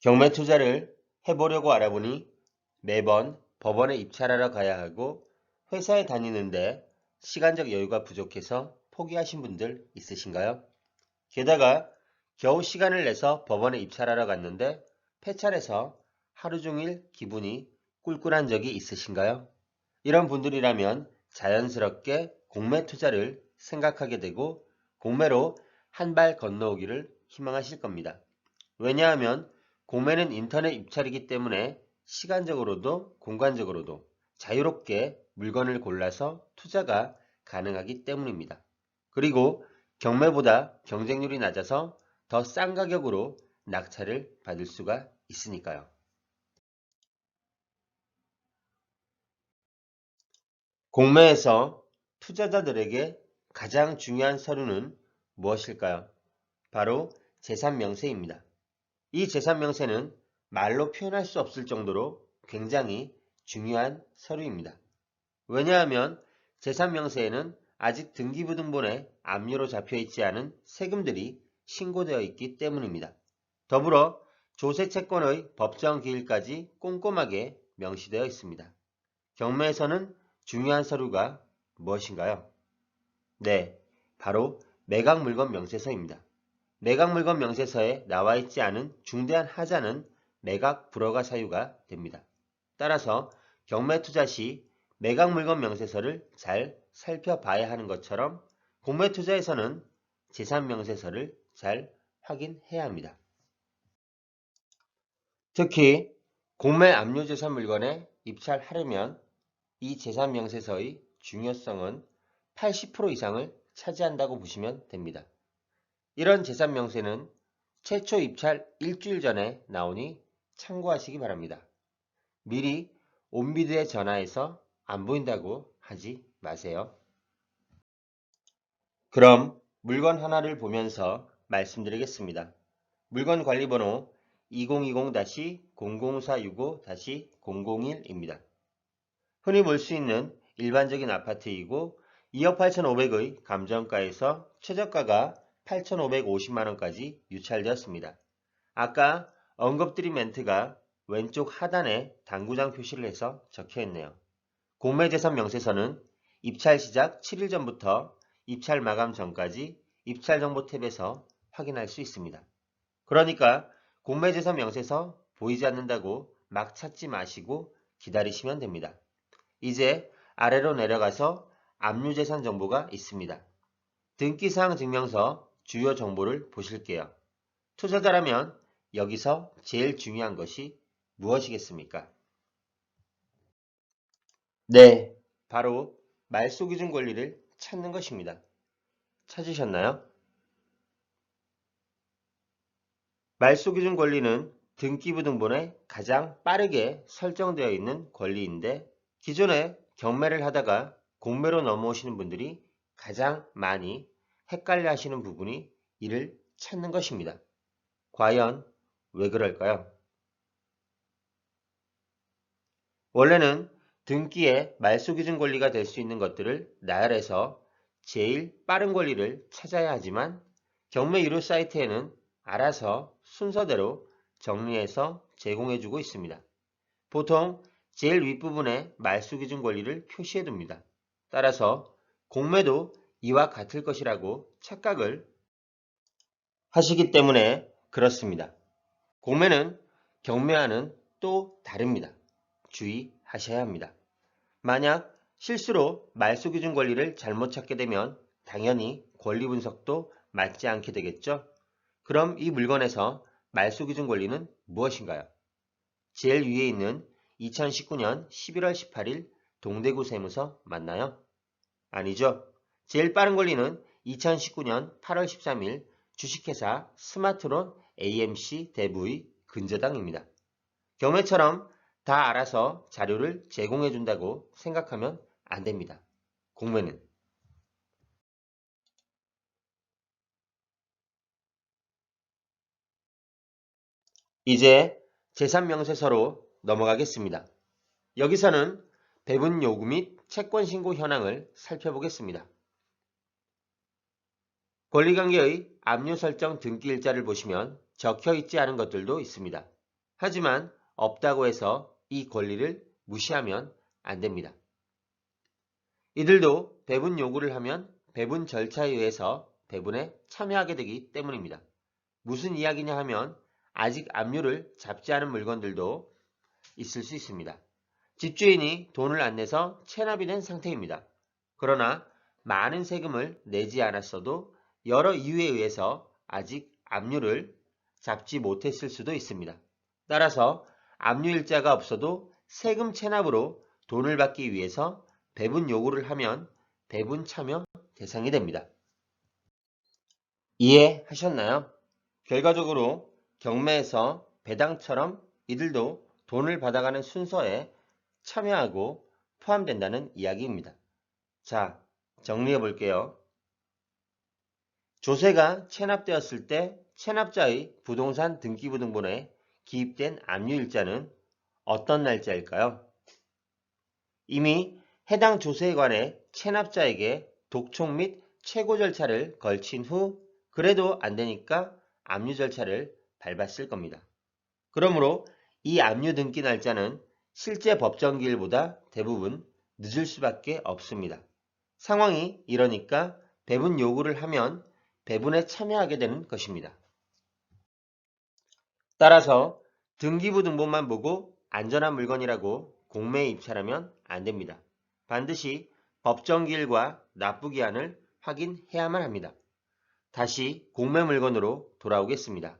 경매 투자를 해보려고 알아보니 매번 법원에 입찰하러 가야 하고 회사에 다니는데 시간적 여유가 부족해서 포기하신 분들 있으신가요? 게다가 겨우 시간을 내서 법원에 입찰하러 갔는데 폐찰해서 하루 종일 기분이 꿀꿀한 적이 있으신가요? 이런 분들이라면 자연스럽게 공매 투자를 생각하게 되고 공매로 한 발 건너오기를 희망하실 겁니다. 왜냐하면 공매는 인터넷 입찰이기 때문에 시간적으로도 공간적으로도 자유롭게 물건을 골라서 투자가 가능하기 때문입니다. 그리고 경매보다 경쟁률이 낮아서 더 싼 가격으로 낙찰을 받을 수가 있으니까요. 공매에서 투자자들에게 가장 중요한 서류는 무엇일까요? 바로 재산명세입니다. 이 재산명세는 말로 표현할 수 없을 정도로 굉장히 중요한 서류입니다. 왜냐하면 재산명세에는 아직 등기부등본에 압류로 잡혀있지 않은 세금들이 신고되어 있기 때문입니다. 더불어 조세채권의 법정 기일까지 꼼꼼하게 명시되어 있습니다. 경매에서는 중요한 서류가 무엇인가요? 네, 바로 매각물건 명세서입니다. 매각물건 명세서에 나와 있지 않은 중대한 하자는 매각 불허가 사유가 됩니다. 따라서 경매 투자 시 매각물건 명세서를 잘 살펴봐야 하는 것처럼 공매 투자에서는 재산명세서를 잘 확인해야 합니다. 특히 공매 압류재산 물건에 입찰하려면 이 재산명세서의 중요성은 80% 이상을 차지한다고 보시면 됩니다. 이런 재산명세는 최초 입찰 일주일 전에 나오니 참고하시기 바랍니다. 미리 온비드에 전화해서 안 보인다고 하지 마세요. 그럼 물건 하나를 보면서 말씀드리겠습니다. 물건 관리번호 2020-0046-001입니다. 흔히 볼 수 있는 일반적인 아파트이고 2억 8,500의 감정가에서 최저가가 8,550만원까지 유찰되었습니다. 아까 언급드린 멘트가 왼쪽 하단에 당구장 표시를 해서 적혀있네요. 공매재산 명세서는 입찰 시작 7일 전부터 입찰 마감 전까지 입찰정보 탭에서 확인할 수 있습니다. 그러니까 공매재산 명세서 보이지 않는다고 막 찾지 마시고 기다리시면 됩니다. 이제 아래로 내려가서 압류재산 정보가 있습니다. 등기사항 증명서 주요 정보를 보실게요. 투자자라면 여기서 제일 중요한 것이 무엇이겠습니까? 네, 바로 말소기준 권리를 찾는 것입니다. 찾으셨나요? 말소기준 권리는 등기부등본에 가장 빠르게 설정되어 있는 권리인데 기존에 경매를 하다가 공매로 넘어오시는 분들이 가장 많이 헷갈려 하시는 부분이 이를 찾는 것입니다. 과연 왜 그럴까요? 원래는 등기의 말소기준 권리가 될 수 있는 것들을 나열해서 제일 빠른 권리를 찾아야 하지만 경매 유료 사이트에는 알아서 순서대로 정리해서 제공해주고 있습니다. 보통 제일 윗부분에 말소기준 권리를 표시해 둡니다. 따라서 공매도 이와 같을 것이라고 착각을 하시기 때문에 그렇습니다. 공매는 경매와는 또 다릅니다. 주의하셔야 합니다. 만약 실수로 말소기준 권리를 잘못 찾게 되면 당연히 권리 분석도 맞지 않게 되겠죠? 그럼 이 물건에서 말소기준 권리는 무엇인가요? 제일 위에 있는 2019년 11월 18일 동대구 세무서 맞나요? 아니죠. 제일 빠른 권리는 2019년 8월 13일 주식회사 스마트론 AMC 대부의 근저당입니다. 경매처럼 다 알아서 자료를 제공해 준다고 생각하면 안 됩니다. 공매는. 이제 재산명세서로 넘어가겠습니다. 여기서는 배분 요구 및 채권 신고 현황을 살펴보겠습니다. 권리관계의 압류 설정 등기 일자를 보시면 적혀 있지 않은 것들도 있습니다. 하지만 없다고 해서 이 권리를 무시하면 안 됩니다. 이들도 배분 요구를 하면 배분 절차에 의해서 배분에 참여하게 되기 때문입니다. 무슨 이야기냐 하면 아직 압류를 잡지 않은 물건들도 있을 수 있습니다. 집주인이 돈을 안 내서 체납이 된 상태입니다. 그러나 많은 세금을 내지 않았어도 여러 이유에 의해서 아직 압류를 잡지 못했을 수도 있습니다. 따라서 압류일자가 없어도 세금 체납으로 돈을 받기 위해서 배분 요구를 하면 배분 참여 대상이 됩니다. 이해하셨나요? 결과적으로 경매에서 배당처럼 이들도 돈을 받아가는 순서에 참여하고 포함된다는 이야기입니다. 자, 정리해 볼게요. 조세가 체납되었을 때 체납자의 부동산 등기부등본에 기입된 압류일자는 어떤 날짜일까요? 이미 해당 조세에 관해 체납자에게 독촉 및 최고 절차를 걸친 후 그래도 안 되니까 압류 절차를 밟았을 겁니다. 그러므로 이 압류 등기 날짜는 실제 법정기일보다 대부분 늦을 수밖에 없습니다. 상황이 이러니까 배분 요구를 하면 배분에 참여하게 되는 것입니다. 따라서 등기부 등본만 보고 안전한 물건이라고 공매에 입찰하면 안 됩니다. 반드시 법정기일과 납부기한을 확인해야만 합니다. 다시 공매 물건으로 돌아오겠습니다.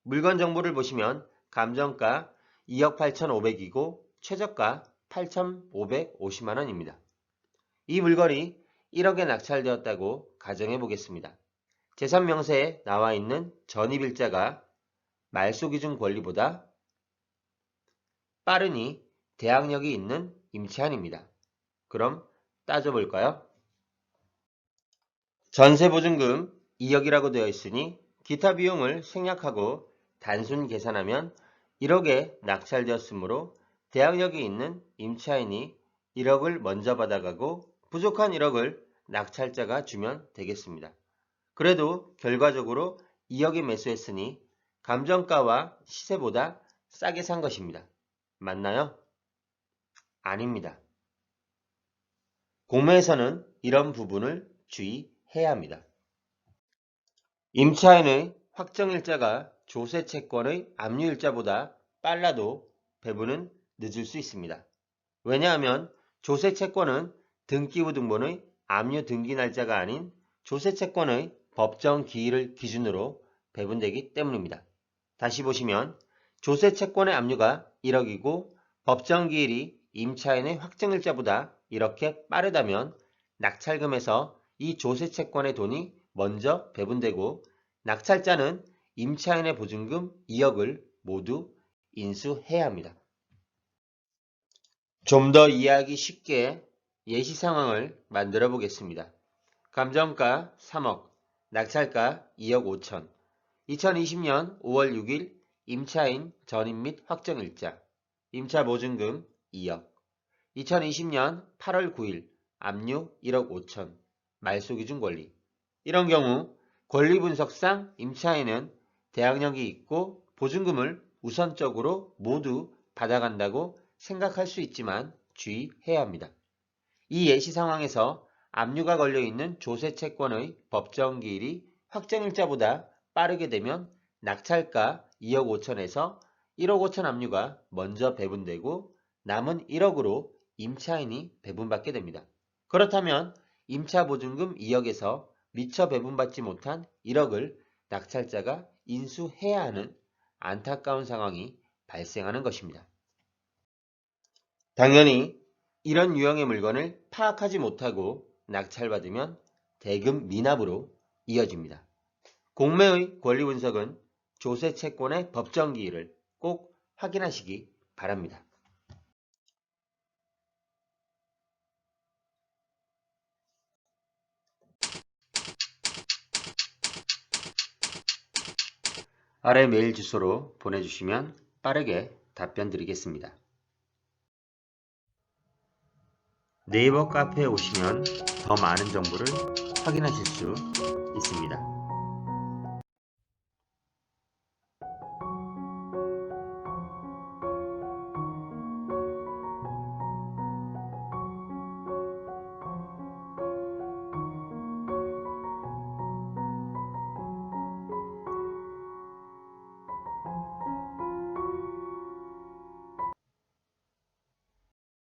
물건 정보를 보시면 감정가 2억 8,500이고 최저가 8,550만 원입니다. 이 물건이 1억에 낙찰되었다고 가정해 보겠습니다. 제3명세에 나와 있는 전입일자가 말소기준 권리보다 빠르니 대항력이 있는 임차인입니다. 그럼 따져볼까요? 전세보증금 2억이라고 되어 있으니 기타 비용을 생략하고 단순 계산하면 1억에 낙찰되었으므로 대항력이 있는 임차인이 1억을 먼저 받아가고 부족한 1억을 낙찰자가 주면 되겠습니다. 그래도 결과적으로 2억에 매수했으니 감정가와 시세보다 싸게 산 것입니다. 맞나요? 아닙니다. 공매에서는 이런 부분을 주의해야 합니다. 임차인의 확정일자가 조세채권의 압류일자보다 빨라도 배분은 늦을 수 있습니다. 왜냐하면 조세채권은 등기부등본의 압류 등기 날짜가 아닌 조세채권의 법정 기일을 기준으로 배분되기 때문입니다. 다시 보시면 조세채권의 압류가 1억이고 법정 기일이 임차인의 확정일자보다 이렇게 빠르다면 낙찰금에서 이 조세채권의 돈이 먼저 배분되고 낙찰자는 임차인의 보증금 2억을 모두 인수해야 합니다. 좀 더 이해하기 쉽게 예시 상황을 만들어 보겠습니다. 감정가 3억, 낙찰가 2억 5천, 2020년 5월 6일 임차인 전입 및 확정일자, 임차 보증금 2억, 2020년 8월 9일 압류 1억 5천, 말소기준 권리. 이런 경우 권리분석상 임차인은 대항력이 있고 보증금을 우선적으로 모두 받아간다고 생각할 수 있지만 주의해야 합니다. 이 예시 상황에서 압류가 걸려있는 조세채권의 법정기일이 확정일자보다 빠르게 되면 낙찰가 2억 5천에서 1억 5천 압류가 먼저 배분되고 남은 1억으로 임차인이 배분받게 됩니다. 그렇다면 임차보증금 2억에서 미처 배분받지 못한 1억을 낙찰자가 인수해야 하는 안타까운 상황이 발생하는 것입니다. 당연히 이런 유형의 물건을 파악하지 못하고 낙찰받으면 대금 미납으로 이어집니다. 공매의 권리 분석은 조세채권의 법정기일을 꼭 확인하시기 바랍니다. 아래 메일 주소로 보내주시면 빠르게 답변 드리겠습니다. 네이버 카페에 오시면 더 많은 정보를 확인하실 수 있습니다.